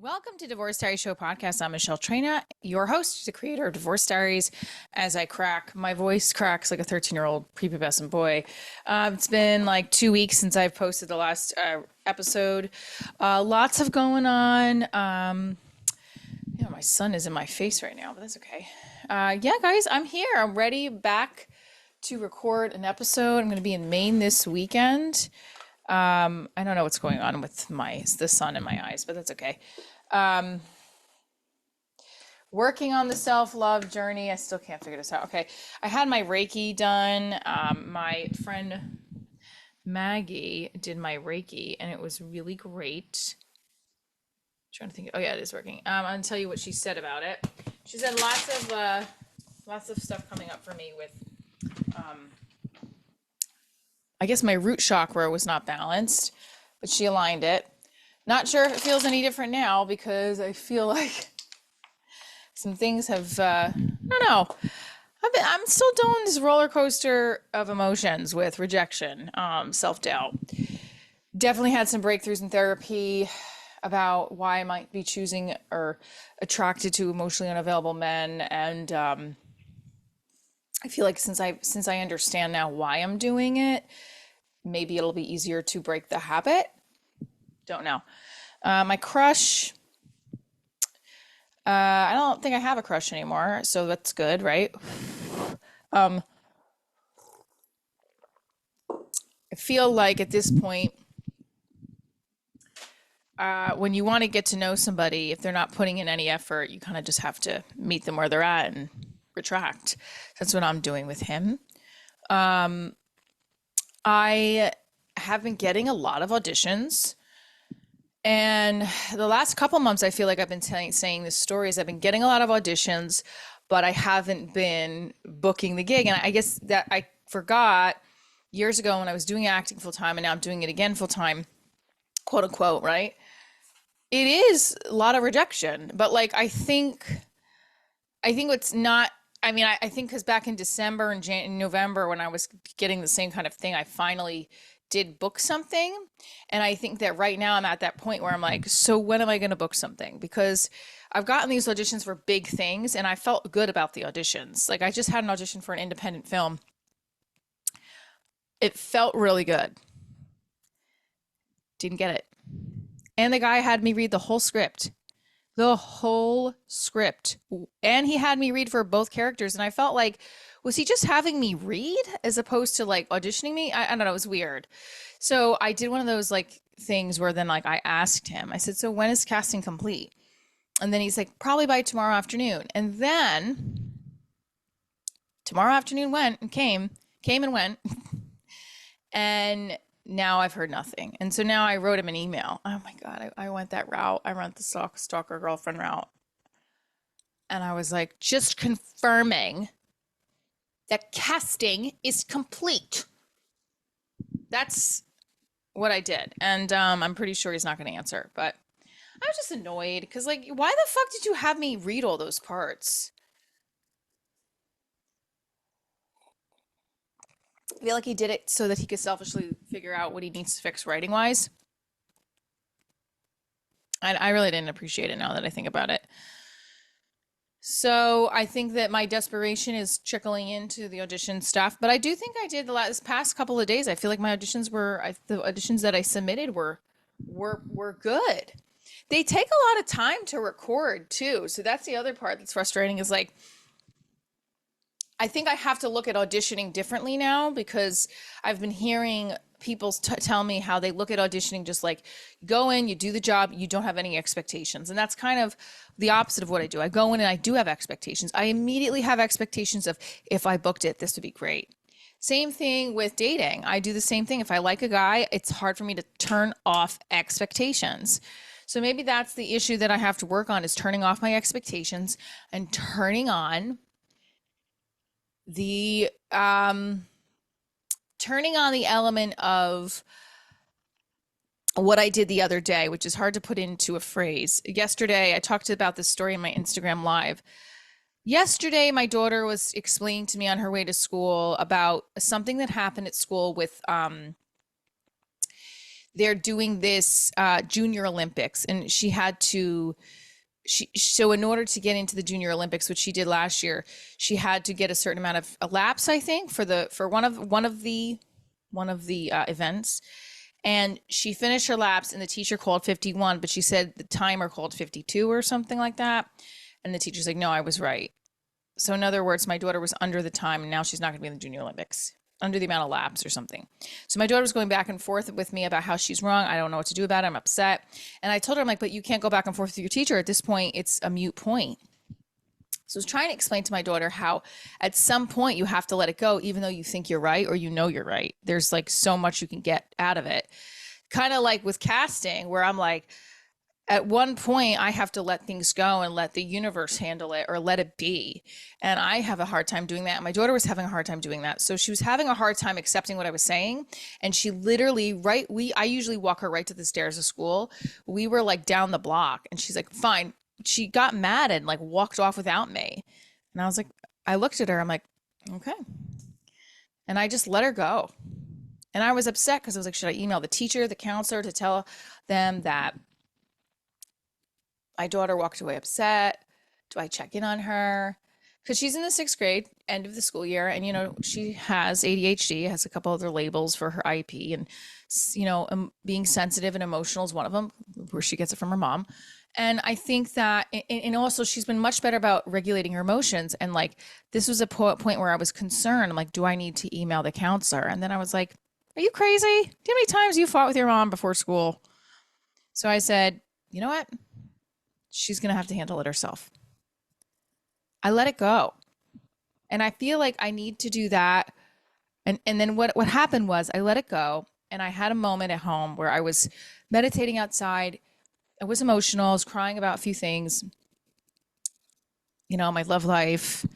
Welcome to Divorce Diaries Show podcast. I'm Michelle Trina, your host, the creator of Divorce Diaries. As I crack, my voice cracks like a 13-year-old prepubescent boy. It's been like 2 weeks since I've posted the last episode. Lots of going on. My son is in my face right now, but that's okay. Yeah, guys, I'm here. I'm ready, back to record an episode. I'm going to be in Maine this weekend. I don't know what's going on with the sun in my eyes, but that's okay. Working on the self-love journey. I still can't figure this out. Okay. I had my Reiki done. My friend Maggie did my Reiki and it was really great. Trying to think. Oh yeah, it is working. I'm gonna tell you what she said about it. She said lots of stuff coming up for me with I guess my root chakra was not balanced, but she aligned it. Not sure if it feels any different now because I feel like some things have, I don't know. I'm still doing this roller coaster of emotions with rejection, self-doubt. Definitely had some breakthroughs in therapy about why I might be choosing or attracted to emotionally unavailable men. And I feel like since I understand now why I'm doing it, maybe it'll be easier to break the habit. Don't know. My crush, I don't think I have a crush anymore, so that's good, right? I feel like at this point, when you want to get to know somebody, if they're not putting in any effort, you kind of just have to meet them where they're at and retract. That's what I'm doing with him. I have been getting a lot of auditions. And the last couple months, I feel like I've been saying this story is I've been getting a lot of auditions, but I haven't been booking the gig. And I guess that I forgot years ago when I was doing acting full time and now I'm doing it again full time, quote unquote, right? It is a lot of rejection, but like I think what's not, I think because back in December and November when I was getting the same kind of thing, I finally did book something. And I think that right now I'm at that point where I'm like, so when am I going to book something? Because I've gotten these auditions for big things and I felt good about the auditions. Like I just had an audition for an independent film. It felt really good. Didn't get it. And the guy had me read the whole script. The whole script. And he had me read for both characters. And I felt like, was he just having me read as opposed to like auditioning me? I don't know. It was weird. So I did one of those like things where then like I asked him, I said, so when is casting complete? And then he's like, probably by tomorrow afternoon. And then tomorrow afternoon came and went. And now I've heard nothing. And so now I wrote him an email. Oh my God, I went that route. I went the stalker girlfriend route. And I was like, just confirming that casting is complete. That's what I did. And I'm pretty sure he's not going to answer. But I was just annoyed because, like, why the fuck did you have me read all those parts? I feel like he did it so that he could selfishly figure out what he needs to fix writing wise. I really didn't appreciate it now that I think about it. So I think that my desperation is trickling into the audition stuff, but I do think I did this past couple of days. I feel like my auditions the auditions that I submitted were good. They take a lot of time to record too. So that's the other part that's frustrating is like I think I have to look at auditioning differently now because I've been hearing people tell me how they look at auditioning just like you go in, you do the job, you don't have any expectations. And that's kind of the opposite of what I do. I go in and I do have expectations. I immediately have expectations of if I booked it, this would be great. Same thing with dating. I do the same thing. If I like a guy, it's hard for me to turn off expectations. So maybe that's the issue that I have to work on is turning off my expectations and turning on the element of what I did the other day, which is hard to put into a phrase. Yesterday, I talked about this story in my Instagram live. Yesterday, my daughter was explaining to me on her way to school about something that happened at school with they're doing this junior Olympics, and she had to so in order to get into the junior Olympics, which she did last year, she had to get a certain amount of laps, I think, for one of the events. And she finished her laps, and the teacher called 51, but she said the timer called 52 or something like that. And the teacher's like, no, I was right. So in other words, my daughter was under the time, and now she's not going to be in the Junior Olympics, under the amount of laps or something. So my daughter was going back and forth with me about how she's wrong. I don't know what to do about it. I'm upset. And I told her, I'm like, but you can't go back and forth with your teacher. At this point, it's a mute point. So I was trying to explain to my daughter how at some point you have to let it go, even though you think you're right or you know you're right. There's like so much you can get out of it. Kind of like with casting, where I'm like, at one point I have to let things go and let the universe handle it or let it be. And I have a hard time doing that. My daughter was having a hard time doing that. So she was having a hard time accepting what I was saying. And she literally, I usually walk her right to the stairs of school. We were like down the block, and she's like, fine. She got mad and like walked off without me. And I was like, I looked at her, I'm like, okay. And I just let her go. And I was upset because I was like, should I email the teacher, the counselor, to tell them that my daughter walked away upset? Do I check in on her? Because she's in the sixth grade, end of the school year, and she has ADHD, has a couple other labels for her IEP, and being sensitive and emotional is one of them, where she gets it from her mom. And I think that, and also she's been much better about regulating her emotions. And like, this was a point where I was concerned. I'm like, do I need to email the counselor? And then I was like, are you crazy? Do you know how many times you fought with your mom before school? So I said, you know what? She's going to have to handle it herself. I let it go. And I feel like I need to do that. And then what happened was I let it go. And I had a moment at home where I was meditating outside. I was emotional. I was crying about a few things, my love life,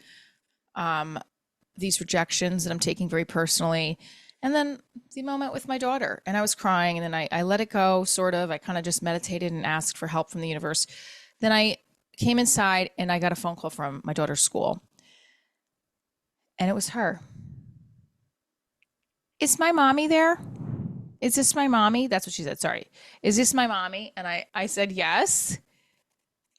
these rejections that I'm taking very personally. And then the moment with my daughter, and I was crying, and then I let it go, sort of. I kind of just meditated and asked for help from the universe. Then I came inside and I got a phone call from my daughter's school. And it was her. Is my mommy there? Is this my mommy? That's what she said. Sorry. Is this my mommy? And I said yes.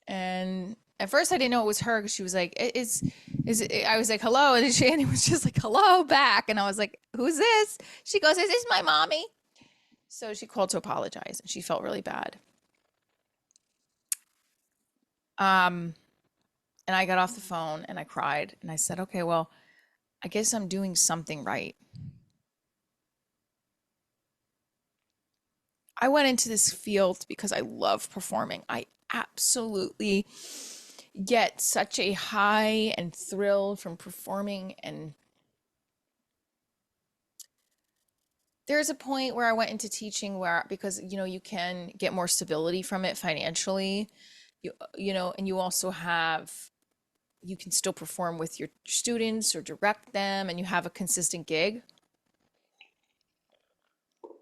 And at first I didn't know it was her, because she was like, I was like, hello. And Annie was just like, hello back. And I was like, who's this? She goes, is this my mommy? So she called to apologize, and she felt really bad. And I got off the phone and I cried, and I said, okay, well, I guess I'm doing something right. I went into this field because I love performing. I absolutely get such a high and thrill from performing. And there's a point where I went into teaching where, because, you can get more stability from it financially, and you also you can still perform with your students or direct them, and you have a consistent gig.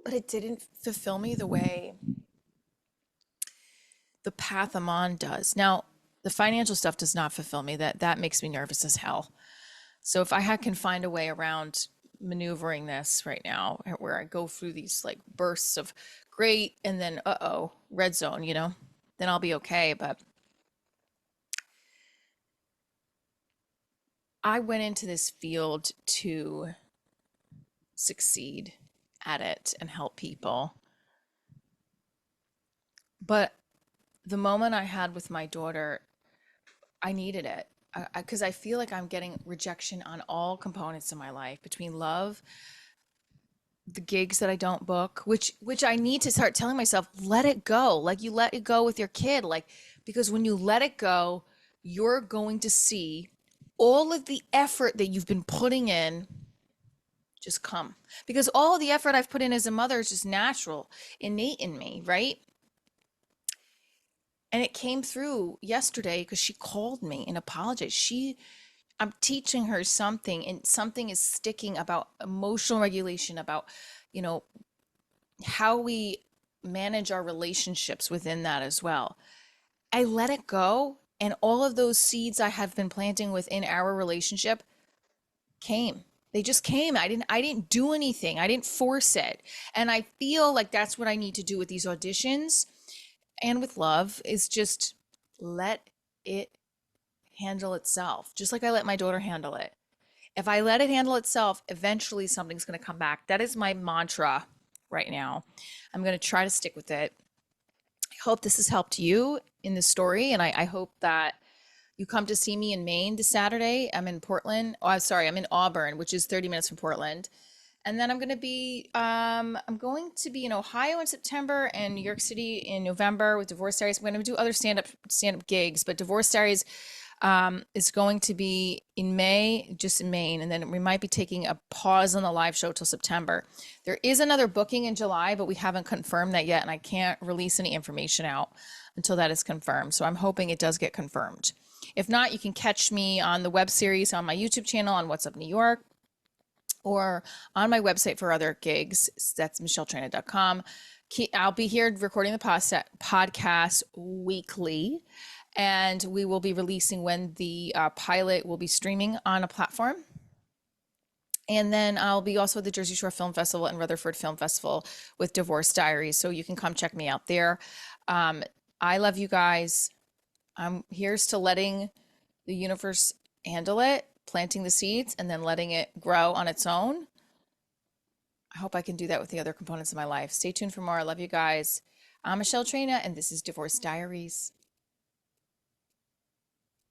But it didn't fulfill me the way the path I'm on does. Now, the financial stuff does not fulfill me. That makes me nervous as hell. So if can find a way around maneuvering this right now, where I go through these like bursts of great and then red zone, then I'll be okay. But I went into this field to succeed at it and help people. But the moment I had with my daughter, I needed it, because I feel like I'm getting rejection on all components of my life, between love, the gigs that I don't book, which I need to start telling myself, let it go. Like, you let it go with your kid, like, because when you let it go, you're going to see all of the effort that you've been putting in just come. Because all the effort I've put in as a mother is just natural, innate in me, right? And it came through yesterday because she called me and apologized. I'm teaching her something, and something is sticking about emotional regulation, about, how we manage our relationships within that as well. I let it go, and all of those seeds I have been planting within our relationship came. They just came. I didn't do anything. I didn't force it. And I feel like that's what I need to do with these auditions and with love is just let it handle itself. Just like I let my daughter handle it. If I let it handle itself, eventually something's going to come back. That is my mantra right now. I'm going to try to stick with it. I hope this has helped you in this story. And I hope that you come to see me in Maine this Saturday. I'm in Portland. Oh, I'm sorry, I'm in Auburn, which is 30 minutes from Portland. And then I'm going to be in Ohio in September and New York City in November with Divorce Diaries. I'm going to do other stand up gigs, but Divorce Diaries is going to be in May, just in Maine, and then we might be taking a pause on the live show till September. There is another booking in July, but we haven't confirmed that yet, and I can't release any information out until that is confirmed. So I'm hoping it does get confirmed. If not, you can catch me on the web series on my YouTube channel on What's Up New York or on my website for other gigs. That's michelletrina.com. I'll be here recording the podcast weekly, and we will be releasing when the pilot will be streaming on a platform. And then I'll be also at the Jersey Shore Film Festival and Rutherford Film Festival with Divorce Diaries. So you can come check me out there. I love you guys. Here's to letting the universe handle it, planting the seeds, and then letting it grow on its own. I hope I can do that with the other components of my life. Stay tuned for more. I love you guys. I'm Michelle Trina, and this is Divorce Diaries.